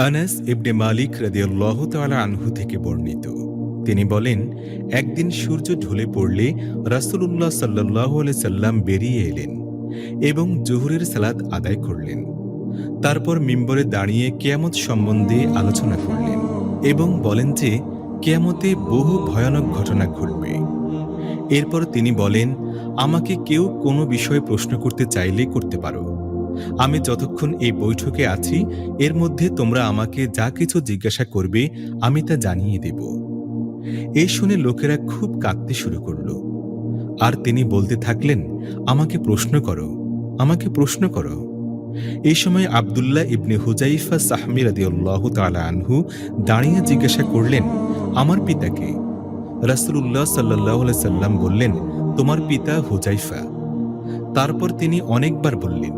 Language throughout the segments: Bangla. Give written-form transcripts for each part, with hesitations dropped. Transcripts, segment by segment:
আনাস ইবনে মালিক রাদিয়াল্লাহু তাআলা আনহু থেকে বর্ণিত, তিনি বলেন, একদিন সূর্য ঢলে পড়লে রাসূলুল্লাহ সাল্লাল্লাহু আলাইহি সাল্লাম বেরিয়ে এলেন এবং জোহরের সালাত আদায় করলেন। তারপর মিম্বরে দাঁড়িয়ে কিয়ামত সম্বন্ধে আলোচনা করলেন এবং বলেন যে কিয়ামতে বহু ভয়ানক ঘটনা ঘটবে। এরপর তিনি বলেন, আমাকে কেউ কোনো বিষয়ে প্রশ্ন করতে চাইলে করতে পারো। আমি যতক্ষণ এই বৈঠকে আছি এর মধ্যে তোমরা আমাকে যা কিছু জিজ্ঞাসা করবে আমি তা জানিয়ে দেব। এই শুনে লোকেরা খুব কাঁদতে শুরু করল। আর তিনি বলতে থাকলেন, আমাকে প্রশ্ন করো, আমাকে প্রশ্ন করো। এই সময় আব্দুল্লাহ ইবনে হুজাইফা সাহমি রাদিয়াল্লাহু তাআলা আনহু দাঁড়িয়ে জিজ্ঞাসা করলেন, আমার পিতাকে? রাসূলুল্লাহ সাল্লাল্লাহু আলাইহি সাল্লাম বললেন, তোমার পিতা হুজাইফা। তারপর তিনি অনেকবার বললেন,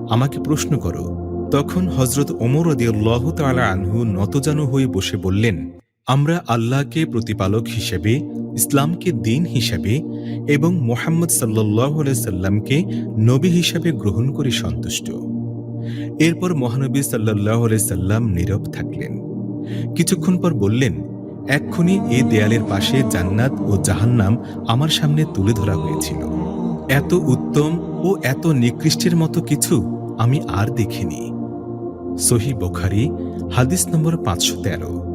আমাকে প্রশ্ন করো। তখন হযরত ওমর রাদিয়াল্লাহু তাআলা আনহু নতজানু হয়ে বসে বললেন, আমরা আল্লাহকে প্রতিপালক হিসেবে, ইসলামকে দ্বীন হিসেবে এবং মুহাম্মদ সাল্লাল্লাহু আলাইহি সাল্লামকে নবী হিসেবে গ্রহণ করে সন্তুষ্ট। এরপর মহানবী সাল্লাল্লাহু আলাইহি সাল্লাম নীরব থাকলেন। কিছুক্ষণ পর বললেন, এক্ষুনি এ দেয়ালের পাশে জান্নাত ও জাহান্নাম আমার সামনে তুলে ধরা হয়েছিল। এত উত্তম ও এত নিকৃষ্টের মতো কিছু আমি আর দেখিনি। সহিহ বুখারী, হাদিস নম্বর 513।